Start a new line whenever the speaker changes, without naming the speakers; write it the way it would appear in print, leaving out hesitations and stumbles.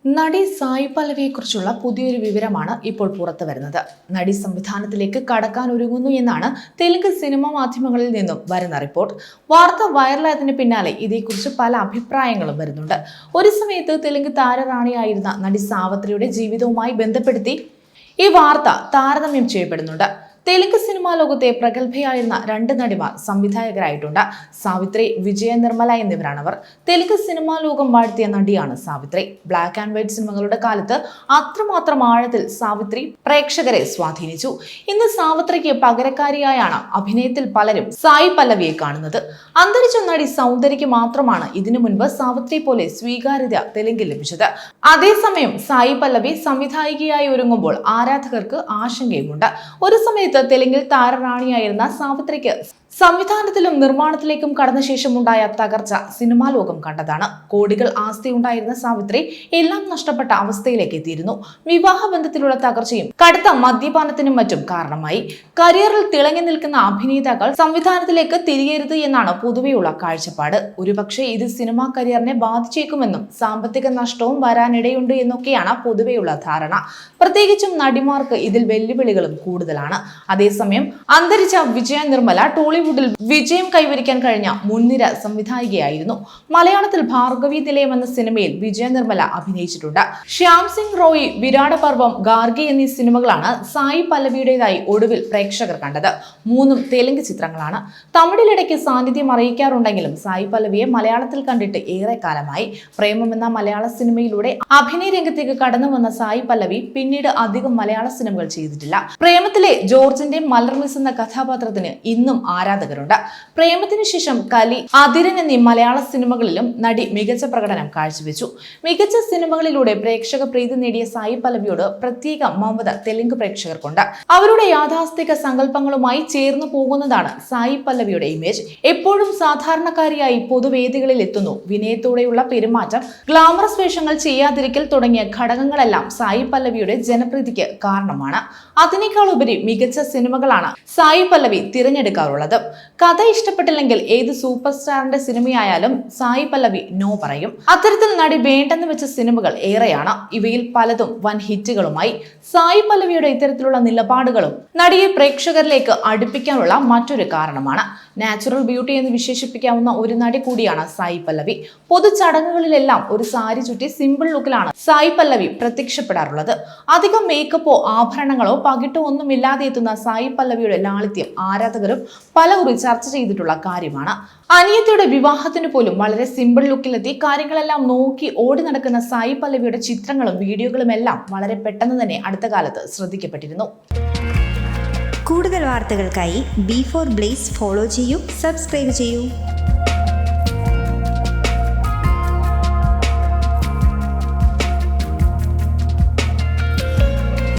നടി സായി പല്ലവിയെക്കുറിച്ചുള്ള പുതിയൊരു വിവരമാണ് ഇപ്പോൾ പുറത്തു വരുന്നത്. നടി സംവിധാനത്തിലേക്ക് കടക്കാൻ ഒരുങ്ങുന്നു എന്നാണ് തെലുങ്ക് സിനിമാ മാധ്യമങ്ങളിൽ നിന്നും വരുന്ന റിപ്പോർട്ട്. വാർത്ത വൈറലായതിന് പിന്നാലെ ഇതേക്കുറിച്ച് പല അഭിപ്രായങ്ങളും വരുന്നുണ്ട്. ഒരു സമയത്ത് തെലുങ്ക് താരറാണിയായിരുന്ന നടി സാവിത്രിയുടെ ജീവിതവുമായി ബന്ധപ്പെടുത്തി ഈ വാർത്ത താരതമ്യം ചെയ്യപ്പെടുന്നുണ്ട്. തെലുങ്ക് സിനിമാ ലോകത്തെ പ്രഗത്ഭയായിരുന്ന രണ്ട് നടിമാർ സംവിധായകരായിട്ടുണ്ട്. സാവിത്രി, വിജയ നിർമ്മല എന്നിവരാണവർ. തെലുങ്ക് സിനിമാ ലോകം വാഴ്ത്തിയ നടിയാണ് സാവിത്രി. ബ്ലാക്ക് ആൻഡ് വൈറ്റ് സിനിമകളുടെ കാലത്ത് അത്രമാത്രം ആഴത്തിൽ സാവിത്രി പ്രേക്ഷകരെ സ്വാധീനിച്ചു. ഇന്ന് സാവിത്രിക്ക് പകരക്കാരിയായാണ് അഭിനയത്തിൽ പലരും സായി പല്ലവിയെ കാണുന്നത്. അന്തരിച്ച നടി സൗന്ദര്യക്ക് മാത്രമാണ് ഇതിനു മുൻപ് സാവിത്രി പോലെ സ്വീകാര്യത തെലുങ്കിൽ ലഭിച്ചത്. അതേസമയം സായി പല്ലവി സംവിധായികയായി ഒരുങ്ങുമ്പോൾ ആരാധകർക്ക് ആശങ്കയുമുണ്ട്. ഒരു സമയത്ത് തെലുങ്കിൽ താരറാണിയായിരുന്ന സാവിത്രിക്ക് സംവിധാനത്തിലും നിർമ്മാണത്തിലേക്കും കടന്ന ശേഷമുണ്ടായ തകർച്ച സിനിമാ ലോകം കണ്ടതാണ്. കോടികൾ ആസ്തി ഉണ്ടായിരുന്ന സാവിത്രി എല്ലാം നഷ്ടപ്പെട്ട അവസ്ഥയിലേക്ക് എത്തിയിരുന്നു. വിവാഹബന്ധത്തിലുള്ള തകർച്ചയും കടുത്ത മദ്യപാനത്തിനും മറ്റും കാരണമായി. കരിയറിൽ തിളങ്ങി നിൽക്കുന്ന അഭിനേതാക്കൾ സംവിധാനത്തിലേക്ക് തിരിയരുത് എന്നാണ് പൊതുവെയുള്ള കാഴ്ചപ്പാട്. ഒരുപക്ഷെ ഇത് സിനിമാ കരിയറിനെ ബാധിച്ചേക്കുമെന്നും സാമ്പത്തിക നഷ്ടവും വരാനിടയുണ്ട് എന്നൊക്കെയാണ് പൊതുവെയുള്ള ധാരണ. പ്രത്യേകിച്ചും നടിമാർക്ക് ഇതിൽ വെല്ലുവിളികളും കൂടുതലാണ്. അതേസമയം അന്തരിച്ച വിജയ നിർമ്മല ടോളിവുഡിൽ വിജയം കൈവരിക്കാൻ കഴിഞ്ഞ മുൻനിര സംവിധായികയായിരുന്നു. മലയാളത്തിൽ ഭാർഗവി നിലയം എന്ന സിനിമയിൽ വിജയ നിർമ്മല അഭിനയിച്ചിട്ടുണ്ട്. ശ്യാം സിംഗ് റോയി, വിരാട പർവം, ഗാർഗി എന്നീ സിനിമകളാണ് സായി പല്ലവിയുടേതായി ഒടുവിൽ പ്രേക്ഷകർ കണ്ടത്. മൂന്നും തെലുങ്ക് ചിത്രങ്ങളാണ്. തമിഴിലിടയ്ക്ക് സാന്നിധ്യം അറിയിക്കാറുണ്ടെങ്കിലും സായി പല്ലവിയെ മലയാളത്തിൽ കണ്ടിട്ട് ഏറെ കാലമായി. പ്രേമം എന്ന മലയാള സിനിമയിലൂടെ അഭിനയ രംഗത്തേക്ക് കടന്നു വന്ന സായി പല്ലവി പിന്നീട് അധികം മലയാള സിനിമകൾ ചെയ്തിട്ടില്ല. പ്രേമത്തിലെ ജോർജിന്റെ മലർമിസ് എന്ന കഥാപാത്രത്തിന് ഇന്നും ആരാധകരുണ്ട്. പ്രേമത്തിനു ശേഷം കലി, അതിരൻ എന്നീ മലയാള സിനിമകളിലും നടി മികച്ച പ്രകടനം കാഴ്ചവെച്ചു. മികച്ച സിനിമകളിലൂടെ പ്രേക്ഷക പ്രീതി നേടിയ സായി പല്ലവിയോട് പ്രത്യേക മമത തെലുങ്ക് പ്രേക്ഷകർക്കുണ്ട്. അവരുടെ യാഥാസ്ഥിക സങ്കല്പങ്ങളുമായി ചേർന്നു പോകുന്നതാണ് സായി പല്ലവിയുടെ ഇമേജ്. എപ്പോഴും സാധാരണക്കാരിയായി പൊതുവേദികളിൽ എത്തുന്നു. വിനയത്തോടെയുള്ള പെരുമാറ്റം, ഗ്ലാമറസ് വേഷങ്ങൾ ചെയ്യാതിരിക്കൽ തുടങ്ങിയ ഘടകങ്ങളെല്ലാം സായി പല്ലവിയുടെ ജനപ്രീതിക്ക് കാരണമാണ്. അതിനേക്കാൾ ഉപരി മികച്ച സിനിമകളാണ് സായി പല്ലവി തിരഞ്ഞെടുക്കാറുള്ളത്. കഥ ഇഷ്ടപ്പെട്ടില്ലെങ്കിൽ ഏത് സൂപ്പർ സ്റ്റാറിന്റെ സിനിമയായാലും സായി പല്ലവി നോ പറയും. അത്തരത്തിൽ നടി വേണ്ടെന്ന് വെച്ച സിനിമകൾ ഏറെയാണ്. ഇവയിൽ പലതും വൻ ഹിറ്റുകളുമായി. സായി പല്ലവിയുടെ ഇത്തരത്തിലുള്ള നിലപാടുകളും നടിയെ പ്രേക്ഷകരിലേക്ക് അടുപ്പിക്കാനുള്ള മറ്റൊരു കാരണമാണ്. നാച്ചുറൽ ബ്യൂട്ടി എന്ന് വിശേഷിപ്പിക്കാവുന്ന ഒരു നടി കൂടിയാണ് സായി പല്ലവി. പൊതു ചടങ്ങുകളിലെല്ലാം ഒരു സാരി ചുറ്റി സിമ്പിൾ ലുക്കിലാണ് സായി പല്ലവി പ്രത്യക്ഷപ്പെടാറുള്ളത്. അധികം മേക്കപ്പോ ആഭരണങ്ങളോ പകിട്ടോ ഒന്നുമില്ലാതെ എത്തുന്ന സായി പല്ലവിയുടെ ലാളിത്യം ആരാധകരും പലകുറി ചർച്ച ചെയ്തിട്ടുള്ള കാര്യമാണ്. അനിയത്തിയുടെ വിവാഹത്തിന് പോലും വളരെ സിമ്പിൾ ലുക്കിലെത്തി കാര്യങ്ങളെല്ലാം നോക്കി ഓടി നടക്കുന്ന സായി പല്ലവിയുടെ ചിത്രങ്ങളും വീഡിയോകളും എല്ലാം വളരെ പെട്ടെന്ന് തന്നെ അടുത്ത കാലത്ത് ശ്രദ്ധിക്കപ്പെട്ടിരുന്നു.
കൂടുതൽ വാർത്തകൾക്കായി B4 Blaze ഫോളോ ചെയ്യൂ, സബ്സ്ക്രൈബ് ചെയ്യൂ.